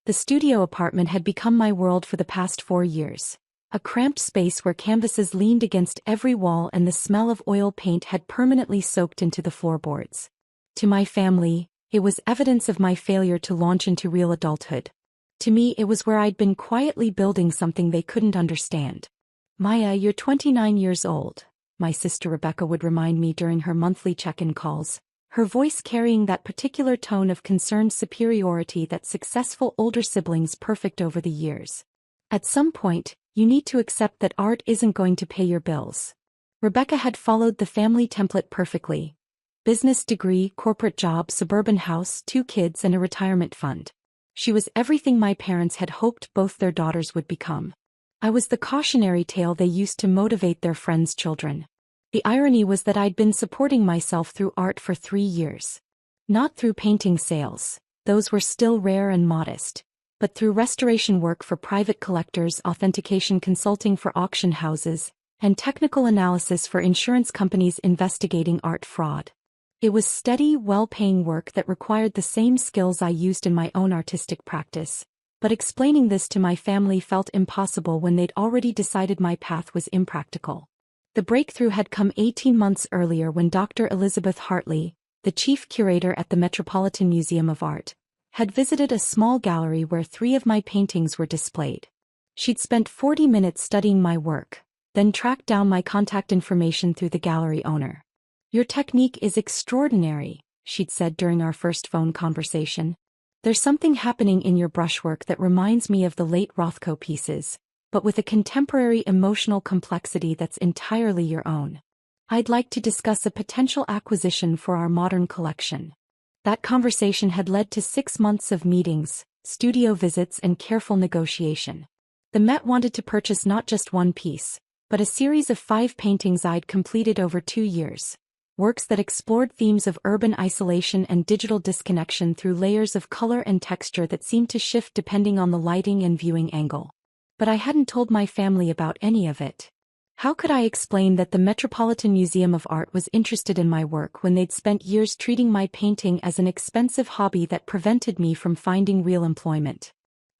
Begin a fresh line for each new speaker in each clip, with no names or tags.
The studio apartment had become my world for the past 4 years. A cramped space where canvases leaned against every wall and the smell of oil paint had permanently soaked into the floorboards. To my family, it was evidence of my failure to launch into real adulthood. To me, it was where I'd been quietly building something they couldn't understand. "Maya, you're 29 years old," my sister Rebecca would remind me during her monthly check-in calls, her voice carrying that particular tone of concerned superiority that successful older siblings perfect over the years. "At some point, you need to accept that art isn't going to pay your bills." Rebecca had followed the family template perfectly. Business degree, corporate job, suburban house, 2 kids and a retirement fund. She was everything my parents had hoped both their daughters would become. I was the cautionary tale they used to motivate their friends' children. The irony was that I'd been supporting myself through art for 3 years. Not through painting sales, those were still rare and modest, but through restoration work for private collectors, authentication consulting for auction houses, and technical analysis for insurance companies investigating art fraud. It was steady, well-paying work that required the same skills I used in my own artistic practice, but explaining this to my family felt impossible when they'd already decided my path was impractical. The breakthrough had come 18 months earlier when Dr. Elizabeth Hartley, the chief curator at the Metropolitan Museum of Art, had visited a small gallery where 3 of my paintings were displayed. She'd spent 40 minutes studying my work, then tracked down my contact information through the gallery owner. "Your technique is extraordinary," she'd said during our first phone conversation. "There's something happening in your brushwork that reminds me of the late Rothko pieces, but with a contemporary emotional complexity that's entirely your own. I'd like to discuss a potential acquisition for our modern collection." That conversation had led to 6 months of meetings, studio visits and careful negotiation. The Met wanted to purchase not just one piece, but a series of 5 paintings I'd completed over 2 years. Works that explored themes of urban isolation and digital disconnection through layers of color and texture that seemed to shift depending on the lighting and viewing angle. But I hadn't told my family about any of it. How could I explain that the Metropolitan Museum of Art was interested in my work when they'd spent years treating my painting as an expensive hobby that prevented me from finding real employment?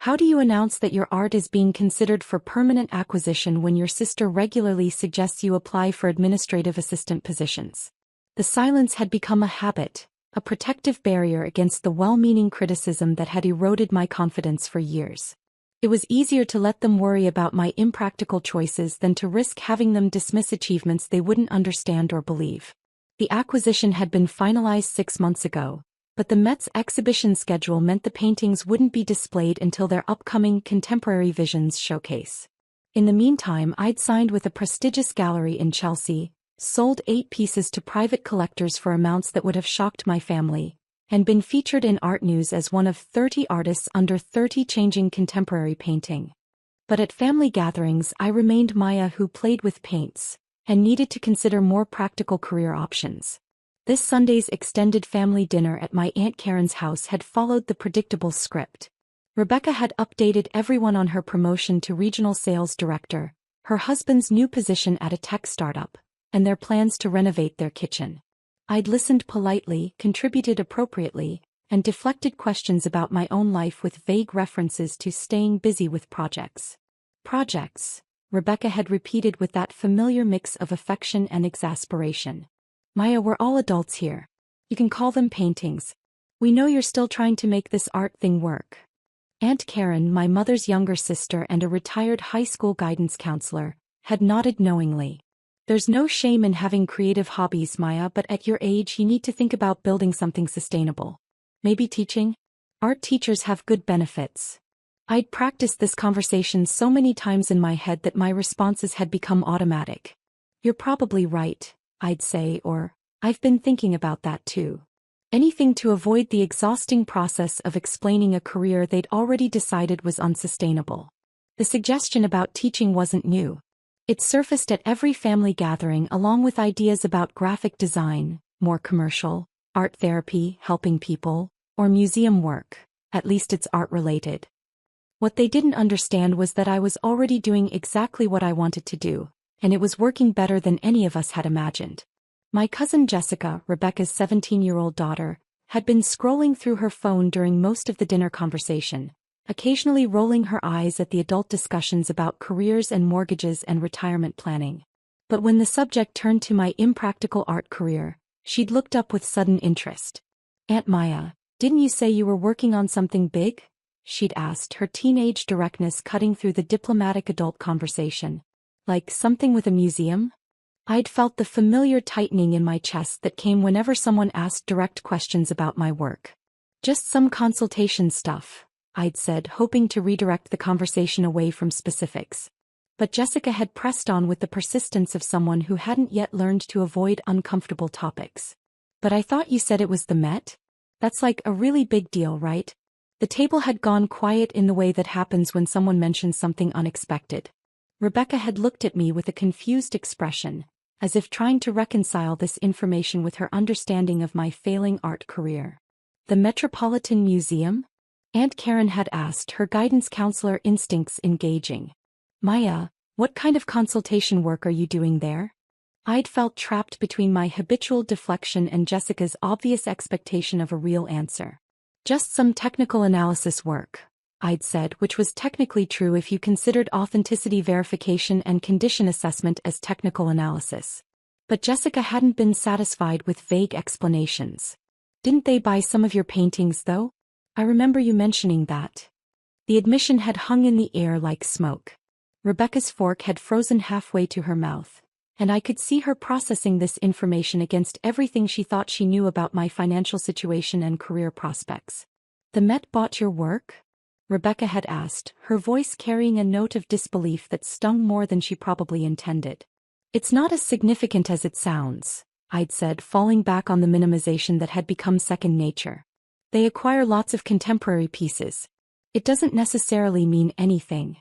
How do you announce that your art is being considered for permanent acquisition when your sister regularly suggests you apply for administrative assistant positions? The silence had become a habit, a protective barrier against the well-meaning criticism that had eroded my confidence for years. It was easier to let them worry about my impractical choices than to risk having them dismiss achievements they wouldn't understand or believe. The acquisition had been finalized 6 months ago, but the Met's exhibition schedule meant the paintings wouldn't be displayed until their upcoming Contemporary Visions showcase. In the meantime, I'd signed with a prestigious gallery in Chelsea, sold 8 pieces to private collectors for amounts that would have shocked my family, and been featured in Art News as one of 30 artists under 30 changing contemporary painting. But at family gatherings I remained Maya who played with paints, and needed to consider more practical career options. This Sunday's extended family dinner at my Aunt Karen's house had followed the predictable script. Rebecca had updated everyone on her promotion to regional sales director, her husband's new position at a tech startup, and their plans to renovate their kitchen. I'd listened politely, contributed appropriately, and deflected questions about my own life with vague references to staying busy with projects. "Projects," Rebecca had repeated with that familiar mix of affection and exasperation. "Maya, we're all adults here. You can call them paintings. We know you're still trying to make this art thing work." Aunt Karen, my mother's younger sister and a retired high school guidance counselor, had nodded knowingly. "There's no shame in having creative hobbies, Maya, but at your age you need to think about building something sustainable. Maybe teaching? Art teachers have good benefits." I'd practiced this conversation so many times in my head that my responses had become automatic. "You're probably right," I'd say, or, "I've been thinking about that too." Anything to avoid the exhausting process of explaining a career they'd already decided was unsustainable. The suggestion about teaching wasn't new. It surfaced at every family gathering along with ideas about graphic design, more commercial, art therapy, helping people, or museum work, at least it's art-related. What they didn't understand was that I was already doing exactly what I wanted to do, and it was working better than any of us had imagined. My cousin Jessica, Rebecca's 17-year-old daughter, had been scrolling through her phone during most of the dinner conversation, occasionally rolling her eyes at the adult discussions about careers and mortgages and retirement planning. But when the subject turned to my impractical art career, she'd looked up with sudden interest. "Aunt Maya, didn't you say you were working on something big?" she'd asked, her teenage directness cutting through the diplomatic adult conversation. "Like something with a museum?" I'd felt the familiar tightening in my chest that came whenever someone asked direct questions about my work. "Just some consultation stuff," I'd said, hoping to redirect the conversation away from specifics. But Jessica had pressed on with the persistence of someone who hadn't yet learned to avoid uncomfortable topics. "But I thought you said it was the Met? That's like a really big deal, right?" The table had gone quiet in the way that happens when someone mentions something unexpected. Rebecca had looked at me with a confused expression, as if trying to reconcile this information with her understanding of my failing art career. "The Metropolitan Museum?" Aunt Karen had asked, her guidance counselor instincts engaging. "Maya, what kind of consultation work are you doing there?" I'd felt trapped between my habitual deflection and Jessica's obvious expectation of a real answer. "Just some technical analysis work," I'd said, which was technically true if you considered authenticity verification and condition assessment as technical analysis. But Jessica hadn't been satisfied with vague explanations. "Didn't they buy some of your paintings, though? I remember you mentioning that." The admission had hung in the air like smoke. Rebecca's fork had frozen halfway to her mouth, and I could see her processing this information against everything she thought she knew about my financial situation and career prospects. "The Met bought your work?" Rebecca had asked, her voice carrying a note of disbelief that stung more than she probably intended. "It's not as significant as it sounds," I'd said, falling back on the minimization that had become second nature. "They acquire lots of contemporary pieces. It doesn't necessarily mean anything."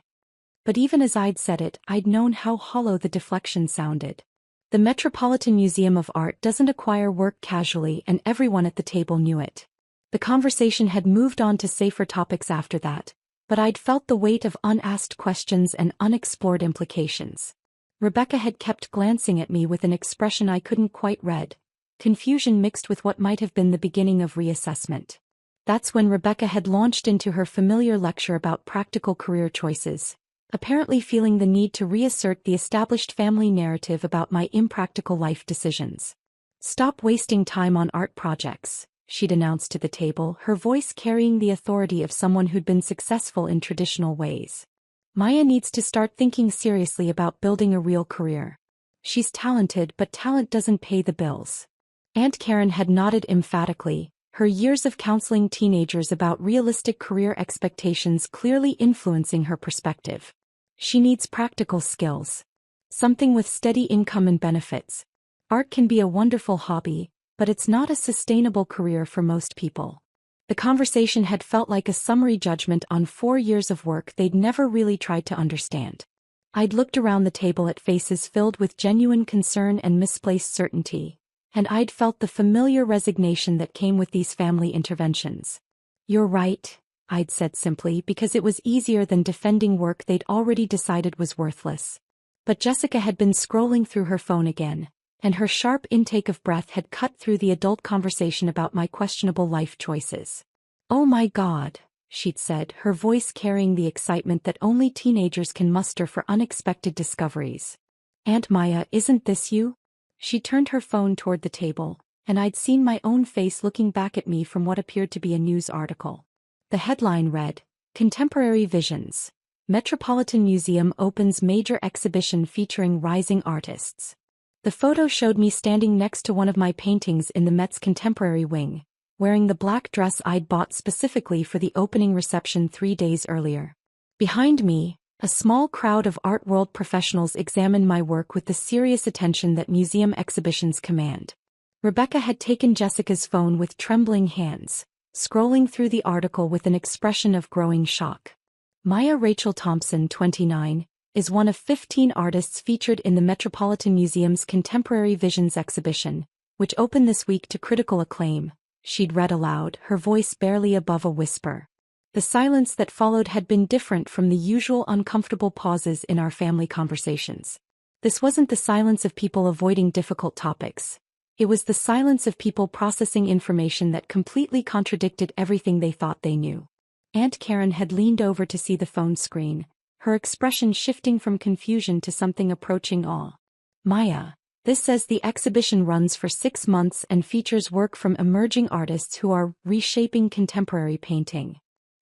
But even as I'd said it, I'd known how hollow the deflection sounded. The Metropolitan Museum of Art doesn't acquire work casually, and everyone at the table knew it. The conversation had moved on to safer topics after that, but I'd felt the weight of unasked questions and unexplored implications. Rebecca had kept glancing at me with an expression I couldn't quite read, confusion mixed with what might have been the beginning of reassessment. That's when Rebecca had launched into her familiar lecture about practical career choices, apparently feeling the need to reassert the established family narrative about my impractical life decisions. "Stop wasting time on art projects," she'd announced to the table, her voice carrying the authority of someone who'd been successful in traditional ways. "Maya needs to start thinking seriously about building a real career. She's talented, but talent doesn't pay the bills." Aunt Karen had nodded emphatically, her years of counseling teenagers about realistic career expectations clearly influencing her perspective. "She needs practical skills. Something with steady income and benefits. Art can be a wonderful hobby, but it's not a sustainable career for most people." The conversation had felt like a summary judgment on 4 years of work they'd never really tried to understand. I'd looked around the table at faces filled with genuine concern and misplaced certainty, and I'd felt the familiar resignation that came with these family interventions. "You're right," I'd said simply, because it was easier than defending work they'd already decided was worthless. But Jessica had been scrolling through her phone again, and her sharp intake of breath had cut through the adult conversation about my questionable life choices. "Oh my God," she'd said, her voice carrying the excitement that only teenagers can muster for unexpected discoveries. "Aunt Maya, isn't this you?" She turned her phone toward the table, and I'd seen my own face looking back at me from what appeared to be a news article. The headline read, "Contemporary Visions. Metropolitan Museum opens major exhibition featuring rising artists." The photo showed me standing next to one of my paintings in the Met's contemporary wing, wearing the black dress I'd bought specifically for the opening reception 3 days earlier. Behind me, a small crowd of art world professionals examined my work with the serious attention that museum exhibitions command. Rebecca had taken Jessica's phone with trembling hands, scrolling through the article with an expression of growing shock. Maya Rachel Thompson, 29, is one of 15 artists featured in the Metropolitan Museum's Contemporary Visions exhibition, which opened this week to critical acclaim, she'd read aloud, her voice barely above a whisper. The silence that followed had been different from the usual uncomfortable pauses in our family conversations. This wasn't the silence of people avoiding difficult topics. It was the silence of people processing information that completely contradicted everything they thought they knew. Aunt Karen had leaned over to see the phone screen, her expression shifting from confusion to something approaching awe. Maya, this says the exhibition runs for 6 months and features work from emerging artists who are reshaping contemporary painting.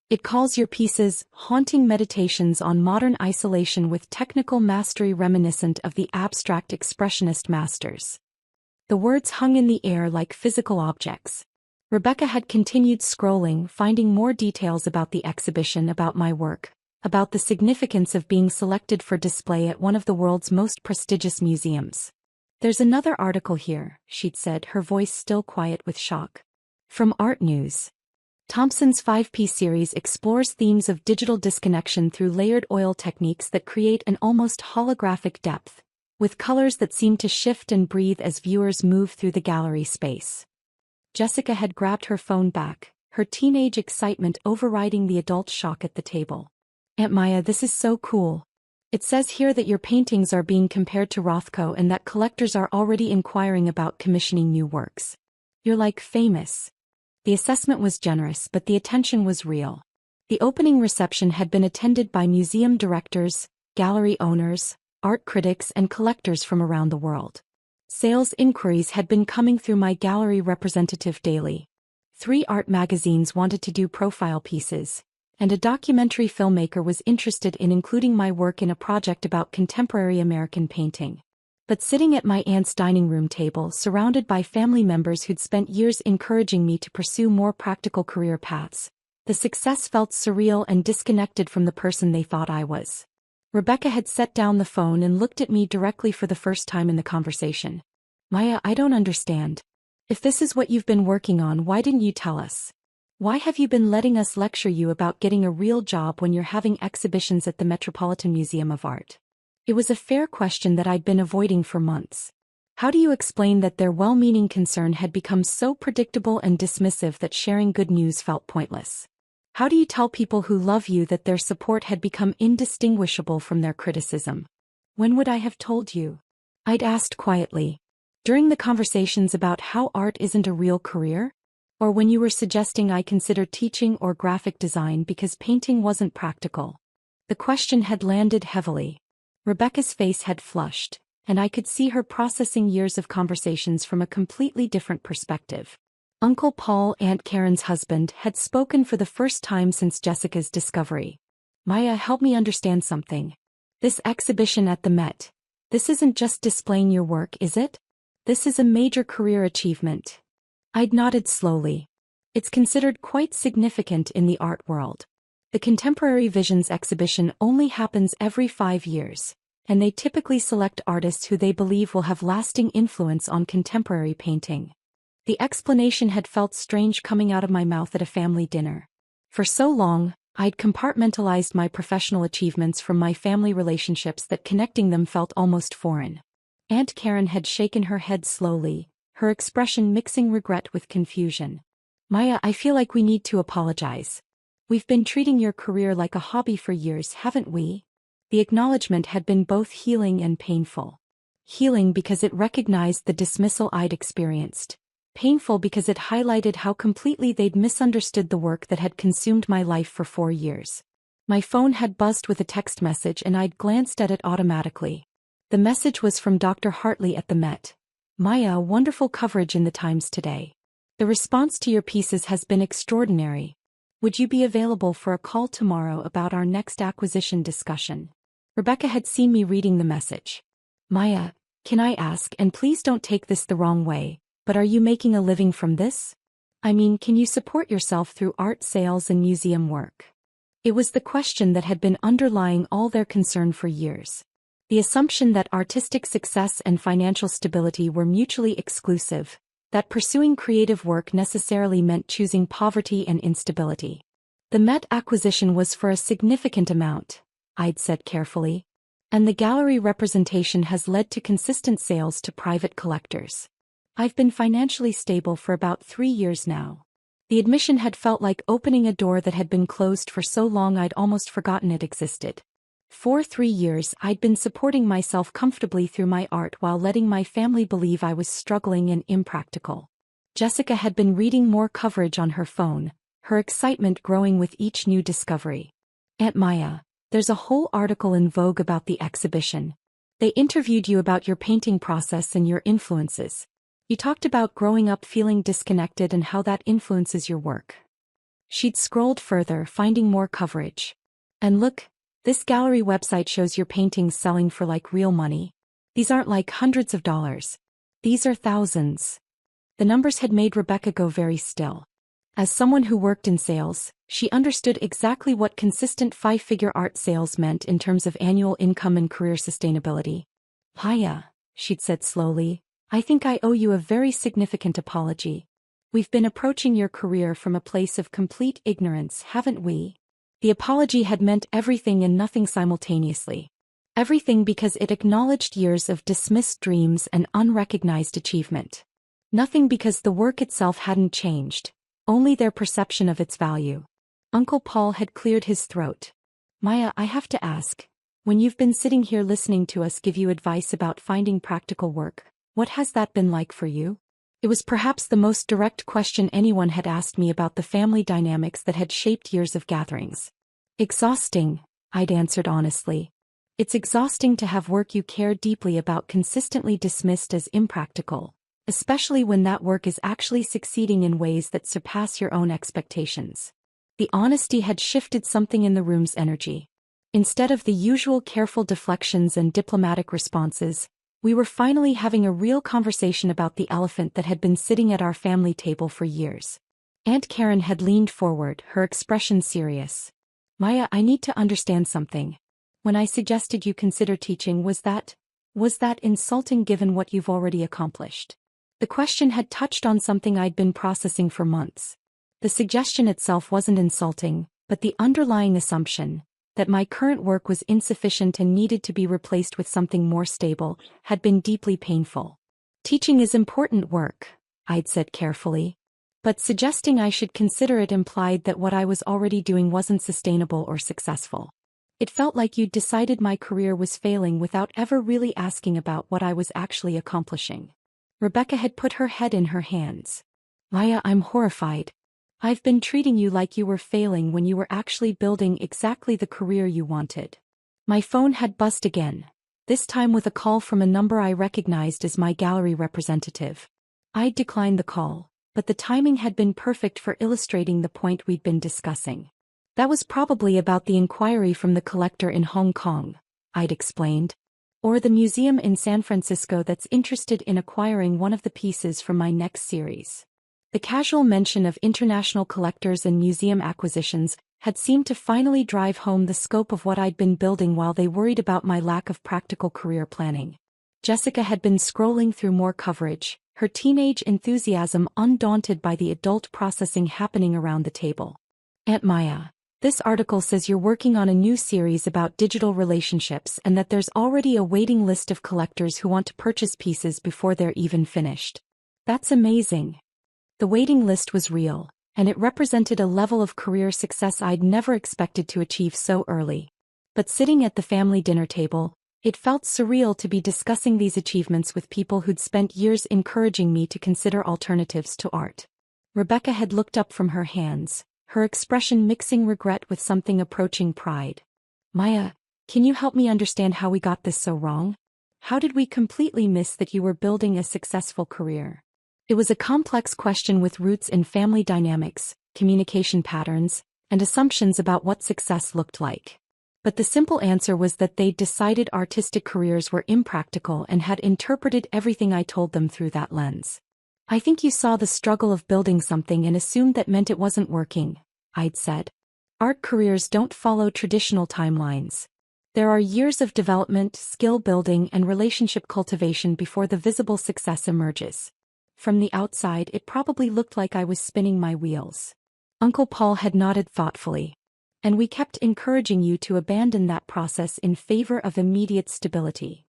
It calls your pieces haunting meditations on modern isolation with technical mastery reminiscent of the abstract expressionist masters. The words hung in the air like physical objects. Rebecca had continued scrolling, finding more details about the exhibition, about my work, about the significance of being selected for display at one of the world's most prestigious museums. There's another article here, she'd said, her voice still quiet with shock. From Art News. Thompson's 5P series explores themes of digital disconnection through layered oil techniques that create an almost holographic depth, with colors that seem to shift and breathe as viewers move through the gallery space. Jessica had grabbed her phone back, her teenage excitement overriding the adult shock at the table. Aunt Maya, this is so cool. It says here that your paintings are being compared to Rothko and that collectors are already inquiring about commissioning new works. You're like famous. The assessment was generous, but the attention was real. The opening reception had been attended by museum directors, gallery owners, art critics, and collectors from around the world. Sales inquiries had been coming through my gallery representative daily. 3 art magazines wanted to do profile pieces, and a documentary filmmaker was interested in including my work in a project about contemporary American painting. But sitting at my aunt's dining room table, surrounded by family members who'd spent years encouraging me to pursue more practical career paths, the success felt surreal and disconnected from the person they thought I was. Rebecca had set down the phone and looked at me directly for the first time in the conversation. Maya, I don't understand. If this is what you've been working on, why didn't you tell us? Why have you been letting us lecture you about getting a real job when you're having exhibitions at the Metropolitan Museum of Art? It was a fair question that I'd been avoiding for months. How do you explain that their well-meaning concern had become so predictable and dismissive that sharing good news felt pointless? How do you tell people who love you that their support had become indistinguishable from their criticism? When would I have told you? I'd asked quietly. During the conversations about how art isn't a real career? Or when you were suggesting I consider teaching or graphic design because painting wasn't practical? The question had landed heavily. Rebecca's face had flushed, and I could see her processing years of conversations from a completely different perspective. Uncle Paul, Aunt Karen's husband, had spoken for the first time since Jessica's discovery. Maya, help me understand something. This exhibition at the Met, this isn't just displaying your work, is it? This is a major career achievement. I'd nodded slowly. It's considered quite significant in the art world. The Contemporary Visions exhibition only happens every 5 years, and they typically select artists who they believe will have lasting influence on contemporary painting. The explanation had felt strange coming out of my mouth at a family dinner. For so long, I'd compartmentalized my professional achievements from my family relationships that connecting them felt almost foreign. Aunt Karen had shaken her head slowly, her expression mixing regret with confusion. Maya, I feel like we need to apologize. We've been treating your career like a hobby for years, haven't we? The acknowledgement had been both healing and painful. Healing because it recognized the dismissal I'd experienced. Painful because it highlighted how completely they'd misunderstood the work that had consumed my life for 4 years. My phone had buzzed with a text message and I'd glanced at it automatically. The message was from Dr. Hartley at the Met. Maya, wonderful coverage in the Times today. The response to your pieces has been extraordinary. Would you be available for a call tomorrow about our next acquisition discussion? Rebecca had seen me reading the message. Maya, can I ask, and please don't take this the wrong way, but are you making a living from this? I mean, can you support yourself through art sales and museum work? It was the question that had been underlying all their concern for years. The assumption that artistic success and financial stability were mutually exclusive, that pursuing creative work necessarily meant choosing poverty and instability. The Met acquisition was for a significant amount, I'd said carefully, and the gallery representation has led to consistent sales to private collectors. I've been financially stable for about 3 years now. The admission had felt like opening a door that had been closed for so long I'd almost forgotten it existed. For 3 years I'd been supporting myself comfortably through my art while letting my family believe I was struggling and impractical. Jessica had been reading more coverage on her phone, her excitement growing with each new discovery. Aunt Maya, there's a whole article in Vogue about the exhibition. They interviewed you about your painting process and your influences. You talked about growing up feeling disconnected and how that influences your work. She'd scrolled further, finding more coverage. And look, this gallery website shows your paintings selling for like real money. These aren't like hundreds of dollars. These are thousands. The numbers had made Rebecca go very still. As someone who worked in sales, she understood exactly what consistent five-figure art sales meant in terms of annual income and career sustainability. Maya, she'd said slowly, I think I owe you a very significant apology. We've been approaching your career from a place of complete ignorance, haven't we? The apology had meant everything and nothing simultaneously. Everything because it acknowledged years of dismissed dreams and unrecognized achievement. Nothing because the work itself hadn't changed, only their perception of its value. Uncle Paul had cleared his throat. Maya, I have to ask, when you've been sitting here listening to us give you advice about finding practical work, what has that been like for you? It was perhaps the most direct question anyone had asked me about the family dynamics that had shaped years of gatherings. Exhausting, I'd answered honestly. It's exhausting to have work you care deeply about consistently dismissed as impractical, especially when that work is actually succeeding in ways that surpass your own expectations. The honesty had shifted something in the room's energy. Instead of the usual careful deflections and diplomatic responses, we were finally having a real conversation about the elephant that had been sitting at our family table for years. Aunt Karen had leaned forward, her expression serious. Maya, I need to understand something. When I suggested you consider teaching, was that insulting given what you've already accomplished? The question had touched on something I'd been processing for months. The suggestion itself wasn't insulting, but the underlying assumption, that my current work was insufficient and needed to be replaced with something more stable, had been deeply painful. Teaching is important work, I'd said carefully. But suggesting I should consider it implied that what I was already doing wasn't sustainable or successful. It felt like you'd decided my career was failing without ever really asking about what I was actually accomplishing. Rebecca had put her head in her hands. Maya, I'm horrified. I've been treating you like you were failing when you were actually building exactly the career you wanted. My phone had buzzed again, this time with a call from a number I recognized as my gallery representative. I'd declined the call, but the timing had been perfect for illustrating the point we'd been discussing. That was probably about the inquiry from the collector in Hong Kong, I'd explained. Or the museum in San Francisco that's interested in acquiring one of the pieces from my next series. The casual mention of international collectors and museum acquisitions had seemed to finally drive home the scope of what I'd been building while they worried about my lack of practical career planning. Jessica had been scrolling through more coverage, her teenage enthusiasm undaunted by the adult processing happening around the table. Aunt Maya, this article says you're working on a new series about digital relationships and that there's already a waiting list of collectors who want to purchase pieces before they're even finished. That's amazing. The waiting list was real, and it represented a level of career success I'd never expected to achieve so early. But sitting at the family dinner table, it felt surreal to be discussing these achievements with people who'd spent years encouraging me to consider alternatives to art. Rebecca had looked up from her hands, her expression mixing regret with something approaching pride. Maya, can you help me understand how we got this so wrong? How did we completely miss that you were building a successful career? It was a complex question with roots in family dynamics, communication patterns, and assumptions about what success looked like. But the simple answer was that they'd decided artistic careers were impractical and had interpreted everything I told them through that lens. I think you saw the struggle of building something and assumed that meant it wasn't working, I'd said. Art careers don't follow traditional timelines. There are years of development, skill building, and relationship cultivation before the visible success emerges. From the outside, it probably looked like I was spinning my wheels. Uncle Paul had nodded thoughtfully. And we kept encouraging you to abandon that process in favor of immediate stability.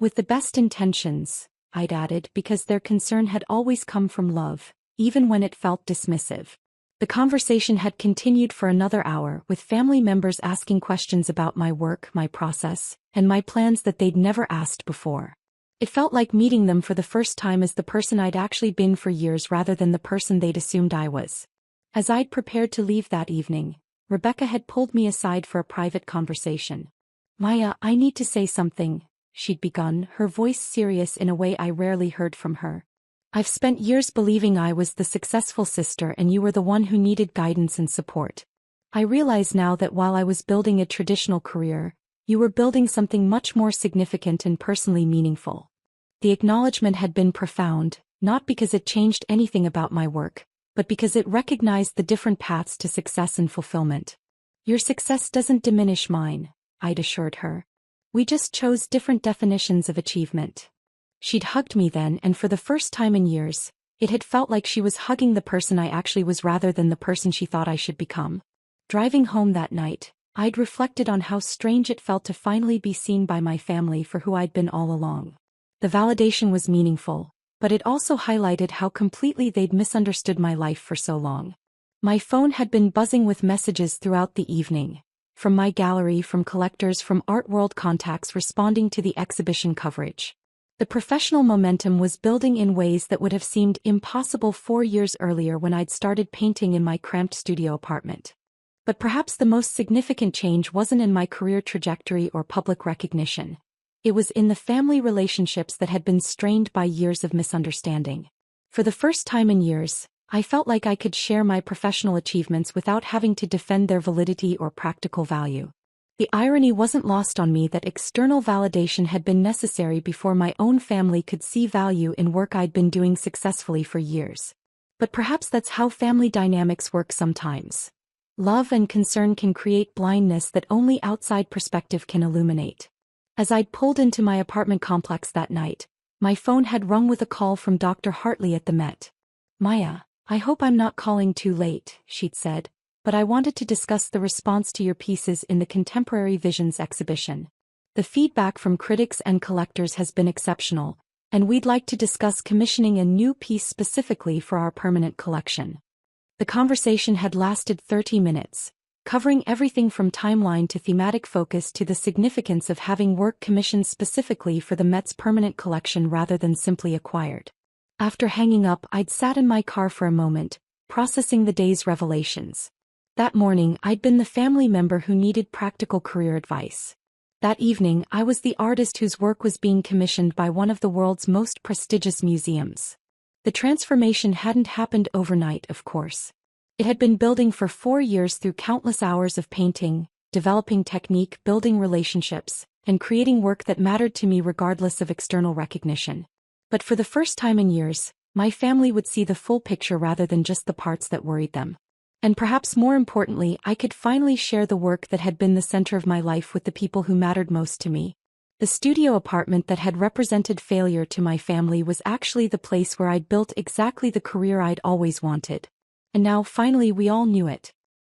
With the best intentions, I'd added, because their concern had always come from love, even when it felt dismissive. The conversation had continued for another hour, with family members asking questions about my work, my process, and my plans that they'd never asked before. It felt like meeting them for the first time as the person I'd actually been for years rather than the person they'd assumed I was. As I'd prepared to leave that evening, Rebecca had pulled me aside for a private conversation. "Maya, I need to say something," she'd begun, her voice serious in a way I rarely heard from her. "I've spent years believing I was the successful sister and you were the one who needed guidance and support. I realize now that while I was building a traditional career, you were building something much more significant and personally meaningful." The acknowledgement had been profound, not because it changed anything about my work, but because it recognized the different paths to success and fulfillment. "Your success doesn't diminish mine," I'd assured her. "We just chose different definitions of achievement." She'd hugged me then, and for the first time in years, it had felt like she was hugging the person I actually was rather than the person she thought I should become. Driving home that night, I'd reflected on how strange it felt to finally be seen by my family for who I'd been all along. The validation was meaningful, but it also highlighted how completely they'd misunderstood my life for so long. My phone had been buzzing with messages throughout the evening, from my gallery, from collectors, from art world contacts responding to the exhibition coverage. The professional momentum was building in ways that would have seemed impossible 4 years earlier when I'd started painting in my cramped studio apartment. But perhaps the most significant change wasn't in my career trajectory or public recognition. It was in the family relationships that had been strained by years of misunderstanding. For the first time in years, I felt like I could share my professional achievements without having to defend their validity or practical value. The irony wasn't lost on me that external validation had been necessary before my own family could see value in work I'd been doing successfully for years. But perhaps that's how family dynamics work sometimes. Love and concern can create blindness that only outside perspective can illuminate. As I'd pulled into my apartment complex that night, my phone had rung with a call from Dr. Hartley at the Met. "Maya, I hope I'm not calling too late," she'd said, "but I wanted to discuss the response to your pieces in the Contemporary Visions exhibition. The feedback from critics and collectors has been exceptional, and we'd like to discuss commissioning a new piece specifically for our permanent collection." The conversation had lasted 30 minutes, covering everything from timeline to thematic focus to the significance of having work commissioned specifically for the Met's permanent collection rather than simply acquired. After hanging up, I'd sat in my car for a moment, processing the day's revelations. That morning, I'd been the family member who needed practical career advice. That evening, I was the artist whose work was being commissioned by one of the world's most prestigious museums. The transformation hadn't happened overnight, of course. It had been building for 4 years through countless hours of painting, developing technique, building relationships, and creating work that mattered to me regardless of external recognition. But for the first time in years, my family would see the full picture rather than just the parts that worried them. And perhaps more importantly, I could finally share the work that had been the center of my life with the people who mattered most to me. The studio apartment that had represented failure to my family was actually the place where I'd built exactly the career I'd always wanted. And now finally we all knew it.